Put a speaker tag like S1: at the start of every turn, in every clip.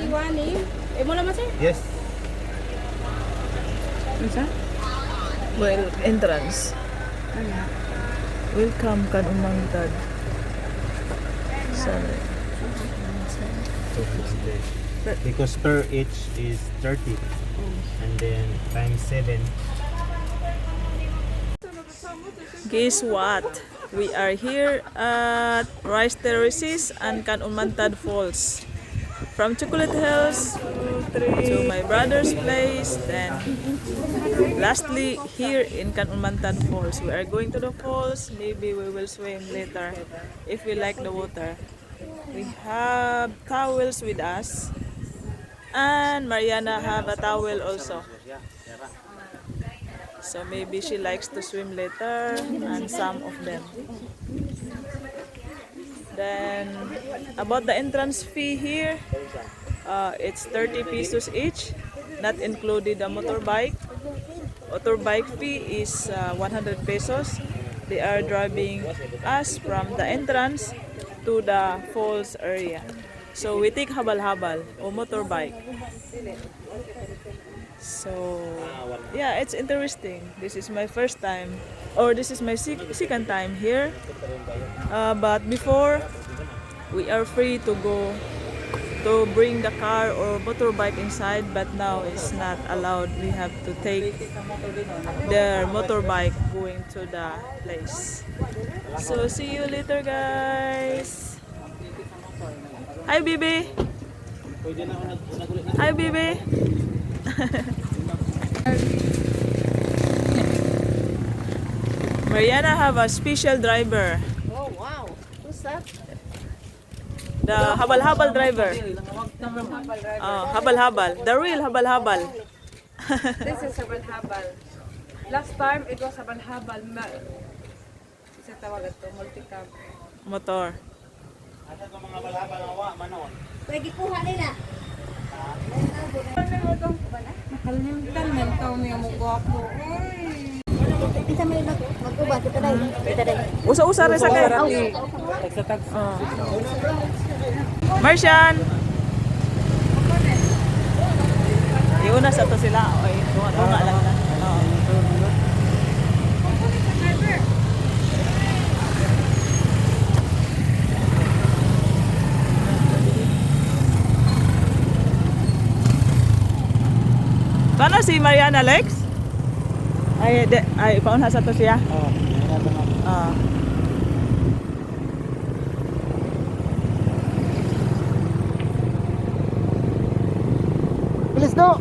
S1: Iwani. Mo naman sir?
S2: Yes.
S3: Isa?
S4: Well, entrance.
S3: Ano?
S4: Welcome kan umangtad. Sorry.
S2: Because per each is 30. And then times 7.
S4: Guess what? We are here at Rice Terraces and Kan Umantad Falls. From Chocolate Hills to my brother's place, then lastly here in Kan Umantad Falls. We are going to the falls. Maybe we will swim later if we like the water. We have towels with us, and Mariana have a towel also. So maybe she likes to swim later, and some of them. Then about the entrance fee here, it's 30 pesos each, not included the motorbike. Motorbike fee is 100 pesos. They are driving us from the entrance to the falls area. So we take habal-habal or motorbike. So yeah, it's interesting. This is my first time, or this is my second time here. But before, we are free to go to bring the car or motorbike inside, but now it's not allowed. We have to take their motorbike going to the place. So see you later, guys. Hi, Bibi. Hi, Bibi. Mariana have a special driver.
S1: Oh wow. Who's that?
S4: The habal-habal driver. Habal-habal. The real habal-habal.
S1: This is habal-habal. Last time it was habal-habal. Isa tawag ito, multicab.
S4: Motor.
S5: Pwede kuha nila.
S1: Nakalimutan man ito niya mo gwapo.
S5: Isa may mag-uba. Kita dahil. Kita dahil.
S4: Usa-usa rin sa kaya. Martian! Iuna sa to sila. Oy, tunga lang na. Paano si Mariana Lex? Ay, pauna sa to siya? Oo.
S2: Bilis do!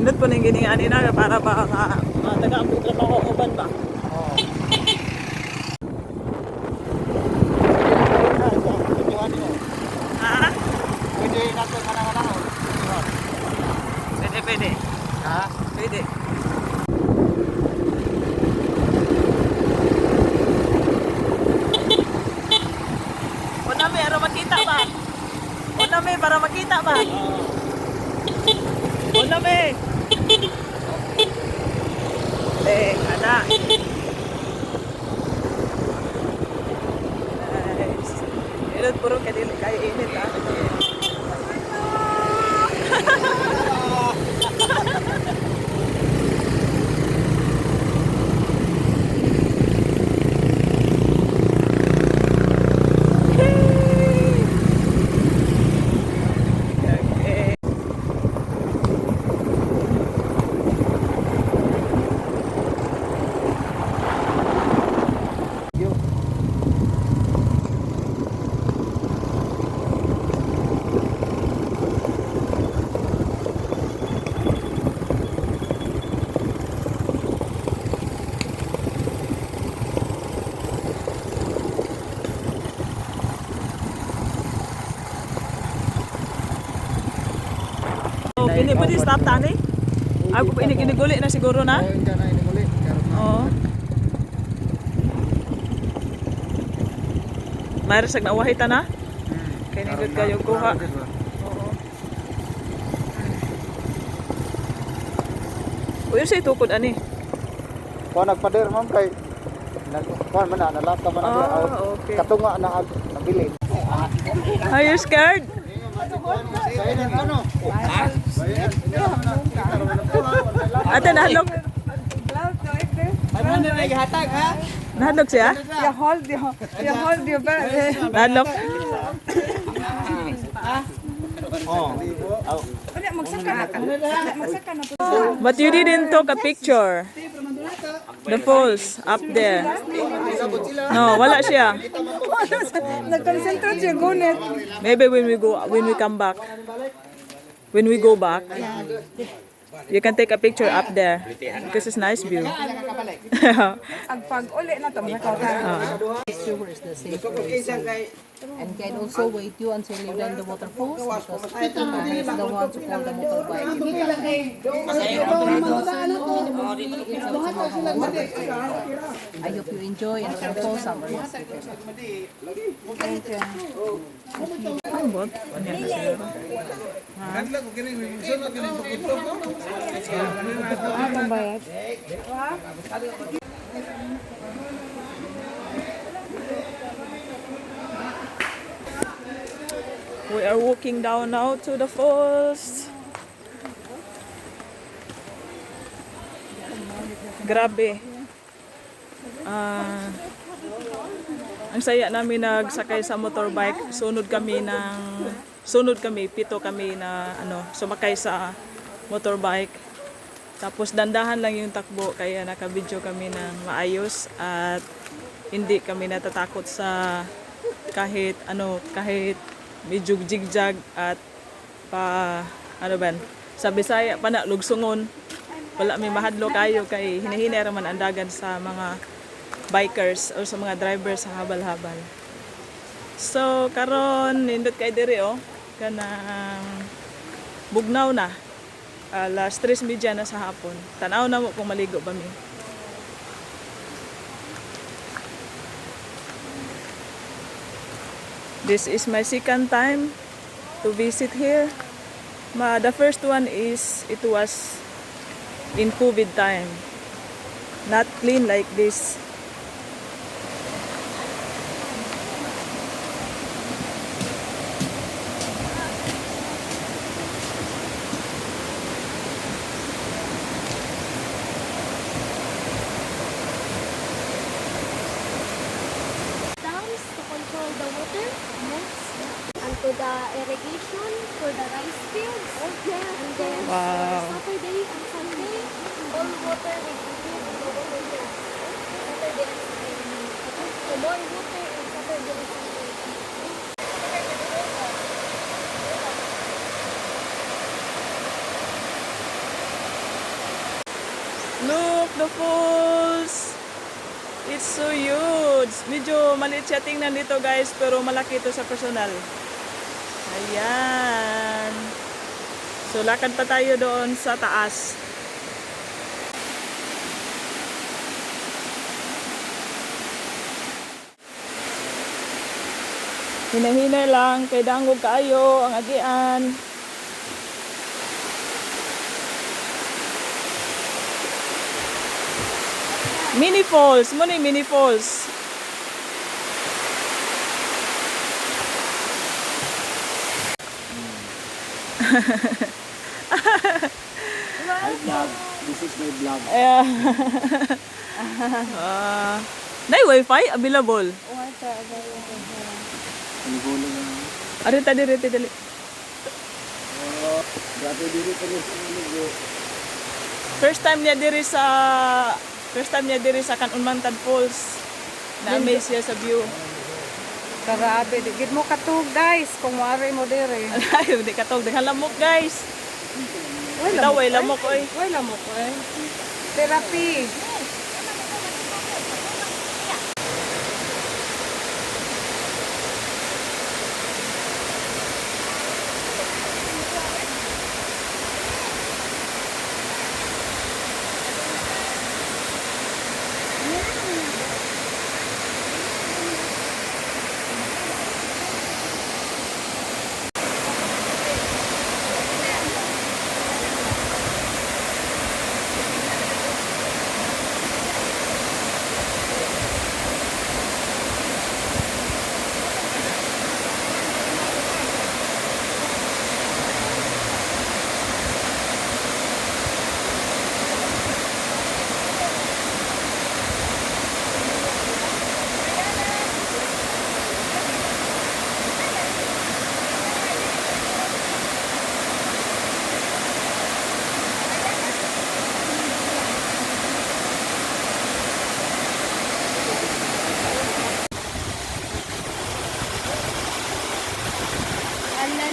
S4: Inot po nang giningan ina para ba taga-ambing trabaho uban ba? Ha?
S2: Pwede natin manang-manang.
S4: Pwede.
S2: Ha?
S4: Pwede. Unami, para makita ba? Unami, para makita ba? Unami! Ada. Nice. Inot puro kaya init ha. Ini po di stop tani? Ako po iniguli na siguro na?
S2: Hindi na iniguli.
S4: Oo. Mayroon sag nawahi ta na? Kaya nindot kayo kuha. Oo. Uy, sa itukod ani?
S3: Kuha nagpader ma'am kay kuha man na nalata man ang
S4: Okay.
S3: katunga na nabili.
S4: Are you scared? Ate, nahalok. Nahalok siya?
S1: You hold your bag.
S4: Nahalok.
S1: Magsaka na po.
S4: But you didn't took a picture. The falls up there. No, wala siya.
S1: Nag-concentrate yung gunit.
S4: Maybe when we come back. When we go back, you can take a picture up there because it's nice view.
S1: Ang pag-uli na ito, makakautan.
S6: Sure is the safe place. And can also wait you until you done the waterfalls because he's the one to call the motorbike. I hope you enjoy and waterfall summer.
S4: Ang bot. Ano yan siguro? We are walking down now to the falls. Grabe. Ang saya namin nagsakay sa motorbike. Sunod kami, pito kami na sumakay sa motorbike. Tapos dandahan lang yung takbo kaya naka-video kami ng maayos at hindi kami natatakot sa kahit medyo jigjag at sa Bisaya pa na lugsungon. Wala may mahadlo kayo kay hinahina raman ang dagan sa mga bikers o sa mga drivers sa habal-habal. So karon nindot kay diri kanang bugnaw na. Alas 3:30 na sa hapon. Tanaw na mo kung maligo ba mi. This is my second time to visit here. The first one is it was in COVID time. Not clean like this.
S5: Dams to control the water, and to the irrigation for the rice fields. And then
S4: Wow.
S5: Saturday and Sunday, all water is included in the water here. Saturday and Sunday. So more water on Saturday and Sunday.
S4: Look, the falls! It's so huge. Medyo maliit siya tingnan dito guys, pero malaki ito sa personal. Ayan. So lakad pa tayo doon sa taas. Hinahinay lang, kay dangog kayo ang agian. Mini falls, mo ni mini falls.
S3: This is my vlog.
S4: Nay wifi available.
S3: Panigulo na.
S4: Ari ta diri dali.
S3: Grabe dito kami sa ligo.
S4: First time niya diri sa Kanunmantad Falls. Na-amaze siya sa view.
S1: Grabe, digid mo katug guys, kung wari mo dire.
S4: Ay, hindi katog daghan lamok guys. Way lamok oy.
S1: Wala lamok eh. Therapy.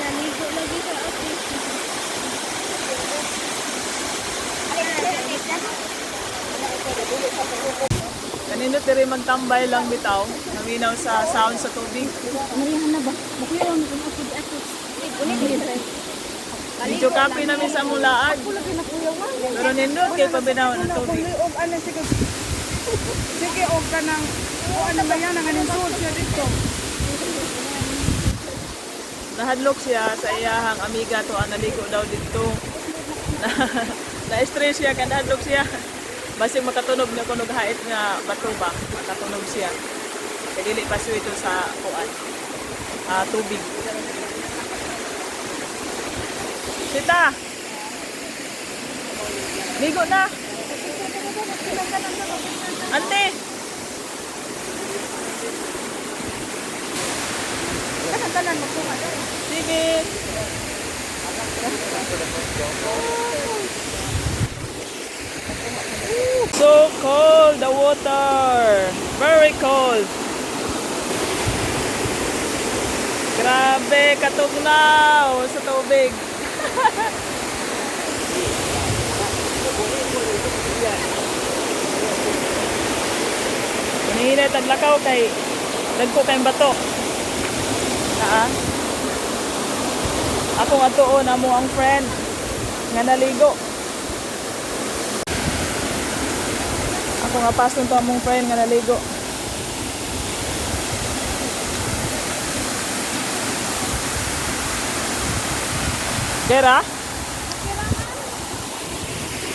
S5: naligo lagi sa office.
S4: Kanindot diri magtambay lang bitaw. Naminaw sa sound sa tubig.
S5: Marihan na ba? Makuyaw ni kung ako di Ulit dito.
S4: Medyo kape namin sa mulaan. Pero nindot kay pabinaw ng tubig.
S1: Og ano sige. Sige og kanang o ano ba yan ang anong suot siya dito.
S4: Nahadlok siya sa iyahang amiga to ang naligo daw dito. Na-stress siya kan nahadlok siya. Basig makatunog na kunog hait nga bato ba, makatunog siya. Kaya dili pa siya ito sa kuan. Tubig. Sita! Ligo na! Ante!
S1: Kanan mo ko.
S4: Sige! So cold, the water. Very cold. Grabe, katugnaw sa tubig. Kanina taglakaw kay dagko kay bato. Ako nga tuon amo ang friend nga naligo. Ako nga pason to among friend nga naligo. Kera?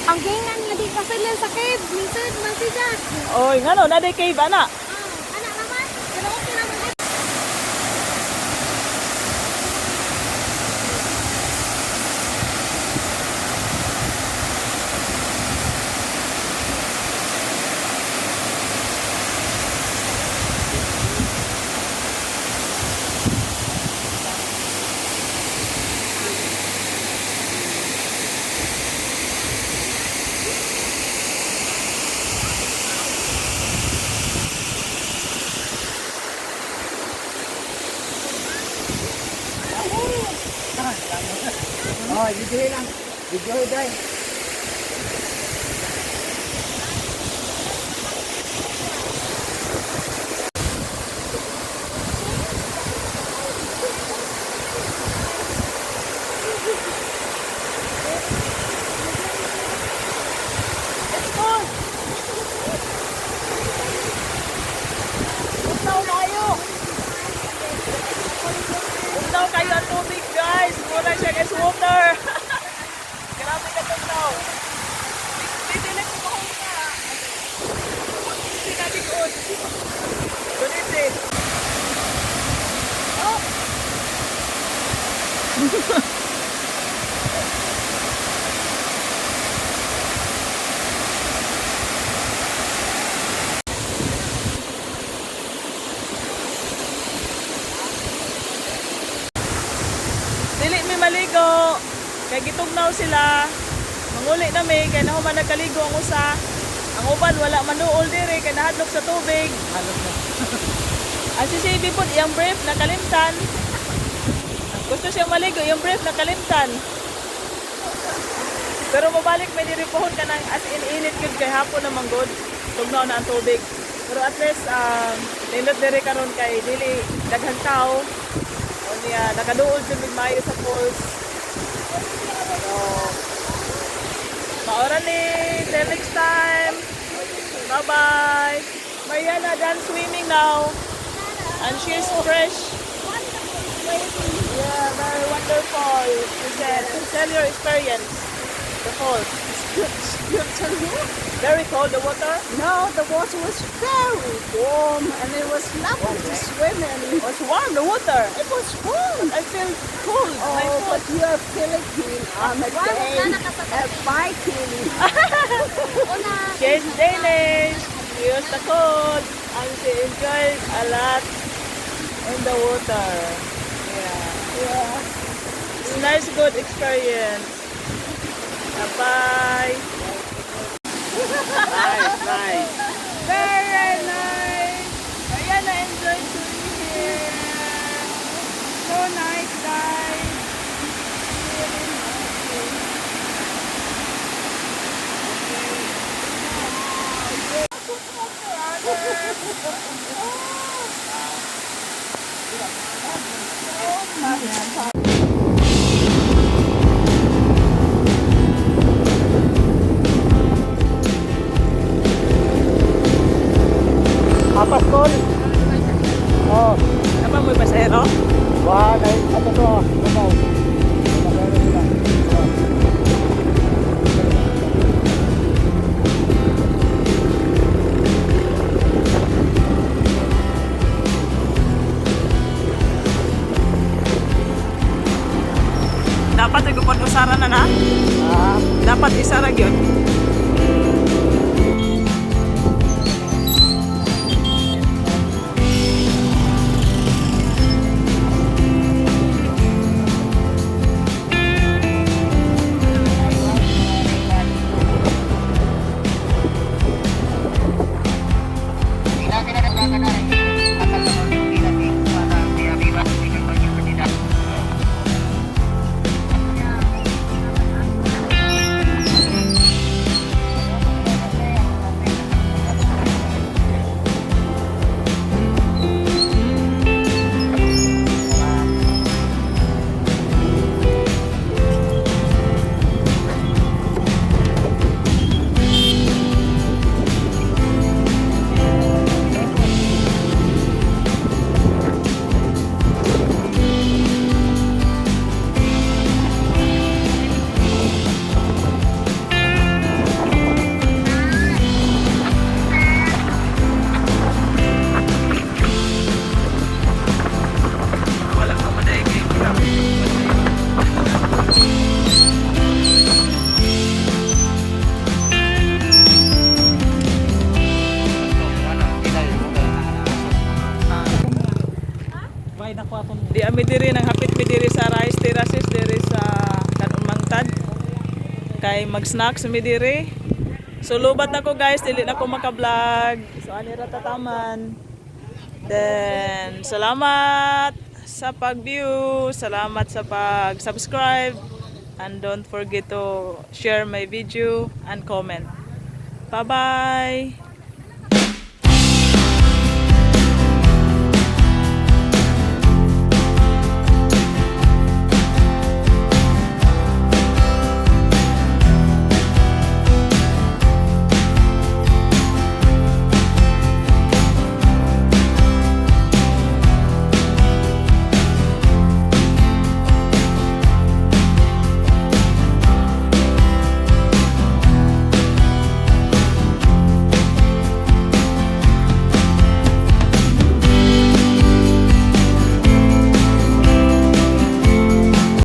S5: Ang gingan nga di pasilin sa cave. Minsan, masijak.
S4: Oy, ngano na day cave ana?
S5: Anak naman. Pero okay naman.
S4: Tugnaw kayo ang tubig guys. Mura siya guys water. Grabe ka tugnaw. Didilit ko kahong ka. Hindi natin good. Guniti. Oh! Dili mi maligo. Kay gitugnaw sila. Manguli na mi kay nahuman nagkaligo ang usa. Ang uban wala manuol diri kay nahadlok sa tubig. Ang si Shavy po iyang brief nakalimtan. Gusto siyang maligo iyang brief nakalimtan. Pero mabalik may diripohon ka nang as in init gud kay hapon na manggod. Tugnaw na ang tubig. Pero at least nindot diri karon kay dili daghang tao. O niya, nakaduol sa Migmayo sa falls. So, maoran ni. Till next time. Bye-bye. Mariana done swimming now. And she's fresh. Yeah, very wonderful. She said, tell your experience. The falls.
S1: Good to you?
S4: Very cold, the water.
S1: No, the water was very warm and it was lovely to swim in.
S4: It was warm, the water.
S1: It was warm.
S4: I feel cold. My
S1: Oh,
S4: foot.
S1: but you're Philippine. I'm a Dane, a Viking.
S5: Una.
S4: She's Danish. She used the cold. And she enjoyed a lot in the water. Yeah. It's a nice, good experience. Bye-bye.
S2: Nice.
S4: Very nice. Ayan, I enjoyed swimming here.
S1: So nice, guys.
S3: Kay ato to, lumaw. Meron sila.
S4: Dapat igupon usara na na.
S3: Ah,
S4: Dapat isara gyud. Di ami diri nang hapit mi diri sa rice terraces diri sa Kanumangtad. Kay mag-snacks mi diri. So lubat ako guys, dili na ko maka-vlog. So ani ra tataman. Then salamat sa pag-view, salamat sa pag-subscribe, and don't forget to share my video and comment. Bye-bye.